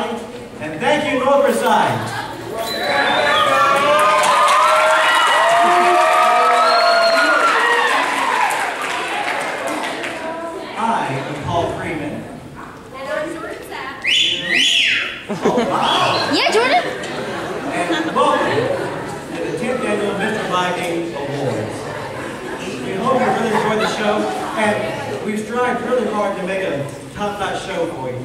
everybody. And thank you, North Riverside. I am Paul Freeman. And I'm Jordan Sapp. Oh, wow. Yeah, Jordan. And welcome to the 10th annual Mr. Viking Awards. We hope you really enjoyed the show, and we've strived really hard to make a top-notch show for you.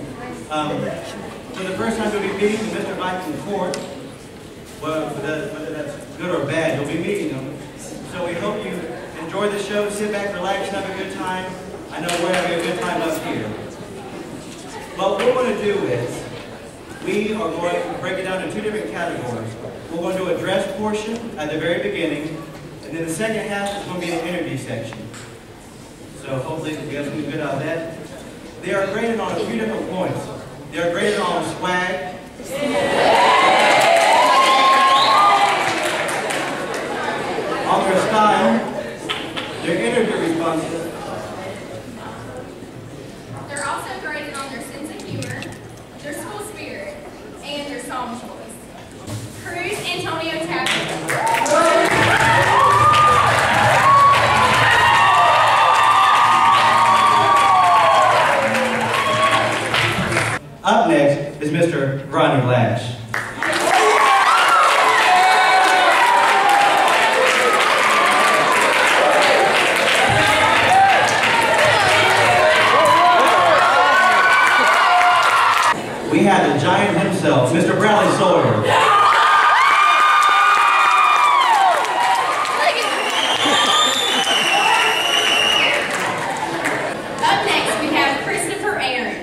For the first time you'll be meeting the Mr. Viking Court, well, whether that's good or bad, you'll be meeting them. So we hope you enjoy the show, sit back, relax, have a good time. I know we're having a good time up here. But what we're going to do is, we are going to break it down into two different categories. We're going to do a dress portion at the very beginning, and then the second half is going to be an interview section. So hopefully you guys can do good out of that. They are graded on a few different points. They are graded on swag, on their style, their interview responses. They're also graded on their sense of humor, their school spirit, and their song choice. Cruz Antonio Tapper. Up next is Mr. Ronnie Lash. We have the giant himself, Mr. Bradley Sawyer. Up next, we have Christopher Aaron.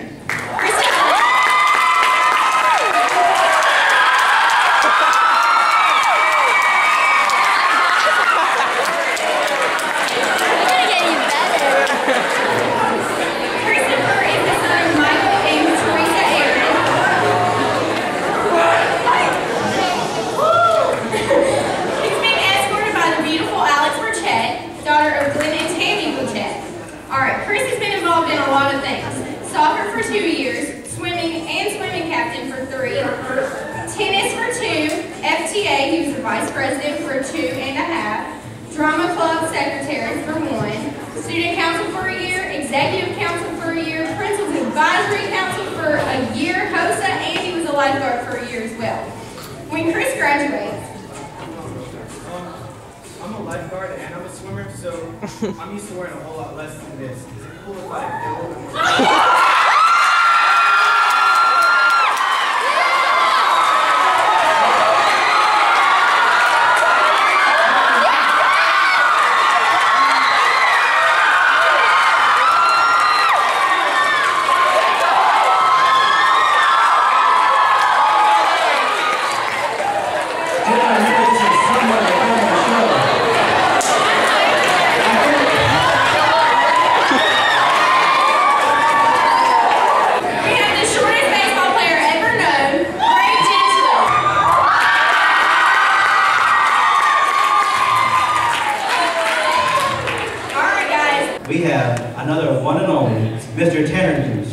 Soccer for 2 years, swimming and swimming captain for 3, tennis for 2, FTA, he was the vice president for 2.5, drama club secretary for 1, student council for a year, executive council for a year, principal's advisory council for a year, HOSA, and he was a lifeguard for a year as well. When Chris graduates, I'm a lifeguard and I'm a swimmer, so I'm used to wearing a whole lot less than this. Is it cool if I get a little bit more? We have another one and only, Mr. Tanner Hughes.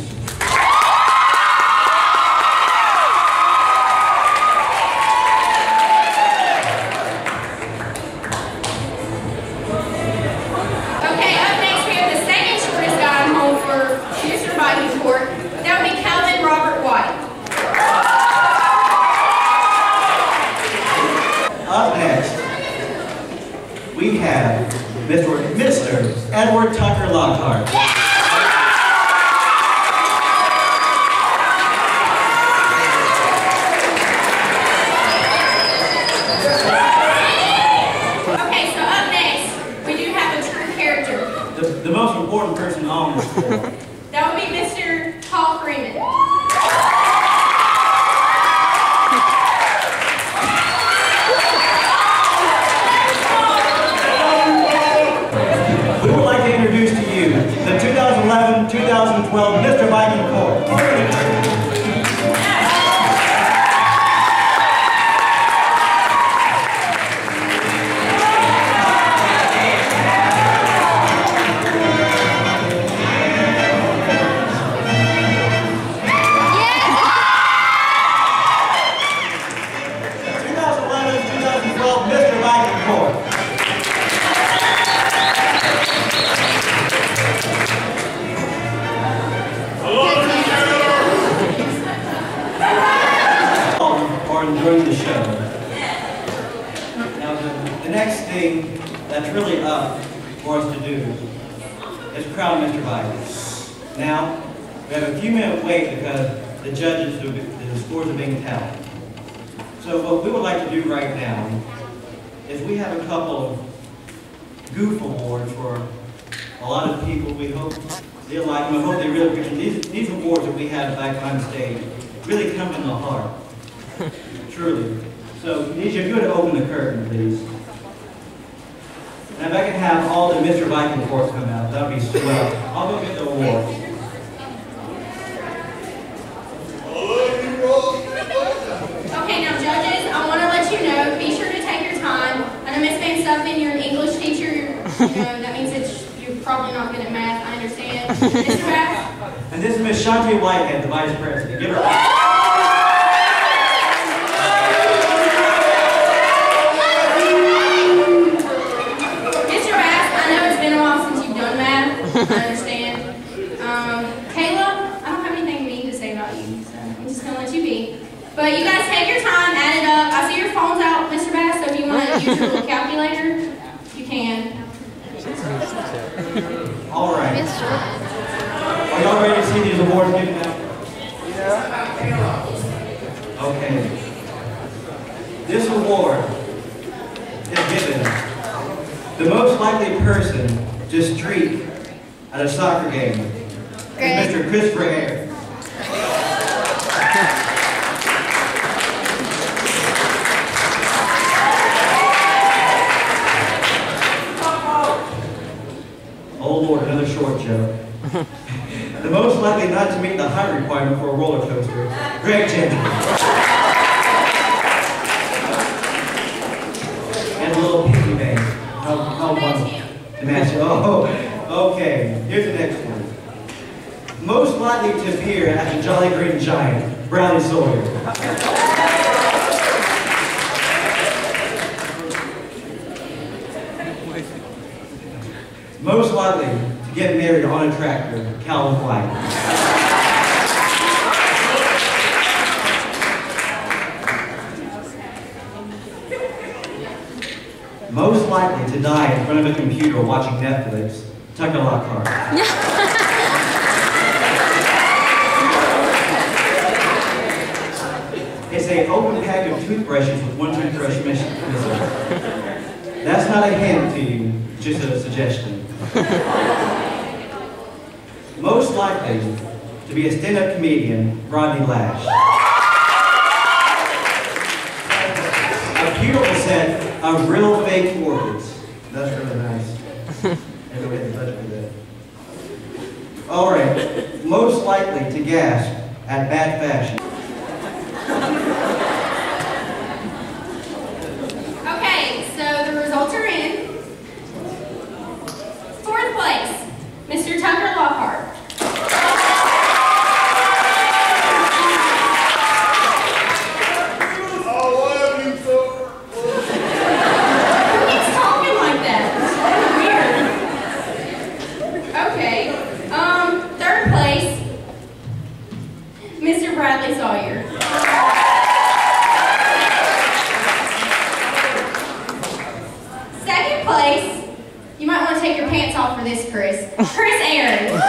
okay, up next we have the second shortest guy on hold for Mr. Viking Court. That would be Calvin Robert White. Up next, we have Mr. Edward Tucker Lockhart. Okay, so up next, we do have a true character. The most important person on this floor. That would be Mr. Paul Freeman. We would like to introduce to you the 2011-2012 Mr. Viking Court. enjoying the show. Now, the next thing that's really up for us to do is crown Mr. Viking. Now, we have a few minute wait because the judges, the scores are being tallied. So what we would like to do right now is we have a couple of goof awards for a lot of people. We hope they like them. I hope they really appreciate these awards that we have back on stage really come from the heart. Truly. So, Nisha, if you would open the curtain, please. And if I can have all the Mr. Viking awards come out, that would be swell. I'll go get the awards. Okay, now judges, I want to let you know, be sure to take your time. I know Miss Van Stuffen, you're an English teacher. That means that you're probably not good at math, I understand. Mr. Bass? And this is Miss Shanti Whitehead, the Vice President. Give her a Mr. Bass, I know it's been a while since you've done math, I understand. Kayla, I don't have anything mean to say about you, so I'm just going to let you be. But you guys take your time, add it up. I see your phone's out, Mr. Bass, so if you want to use your little calculator, you can. All right. Are y'all ready to see these awards given out? Yeah. Okay. This award is given the most likely person to streak at a soccer game is Mr. Christopher Hare. Oh Lord, another short joke. The most likely not to meet the height requirement for a roller coaster, Greg Gentry. And a little piggy bank. How wonderful. The match. Oh, okay. Here's the next one. Most likely to appear as a Jolly Green Giant, Bradley Sawyer. Most likely to get married on a tractor, Calvin White. Most likely to die in front of a computer watching Netflix, Tucker Lockhart. It's an open pack of toothbrushes with one toothbrush missing. That's not a hint to you, just a suggestion. Most likely to be a stand-up comedian, Rodney Lash. A beautiful set of real fake orchids. That's really nice. Everybody had the budget for that. All right. Most likely to gasp at bad fashion. Okay, so the results are in. Fourth place, Mr. Tucker Lockhart. Bradley Sawyer. Second place, you might want to take your pants off for this, Chris. Chris Aaron.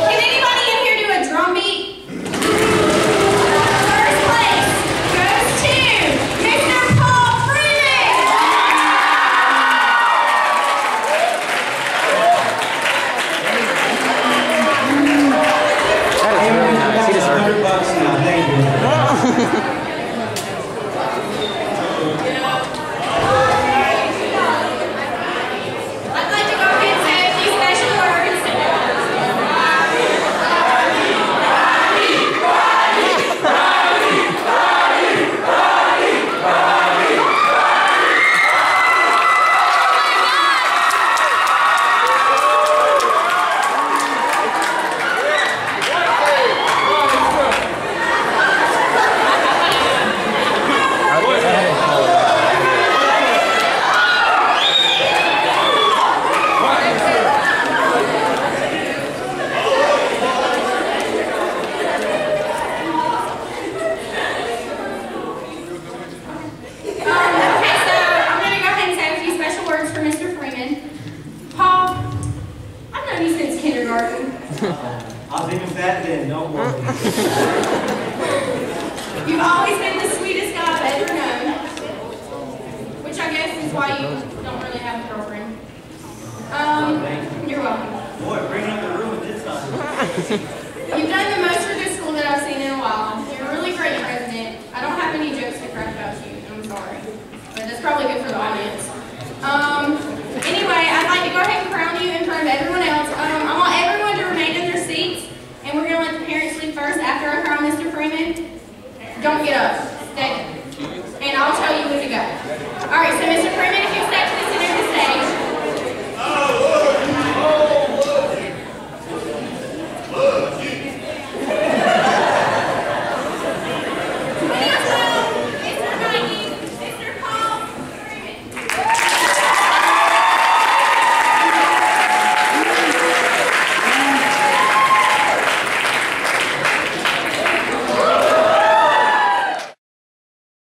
Can anybody in here do a drum beat? First place goes to Mr. Paul Freeman. $100 now, thank you. kindergarten. I was even fat then, don't worry. You've always been the sweetest guy I've ever known. Which I guess is why you don't really have a girlfriend. You're welcome. Boy, bringing up the room at this time.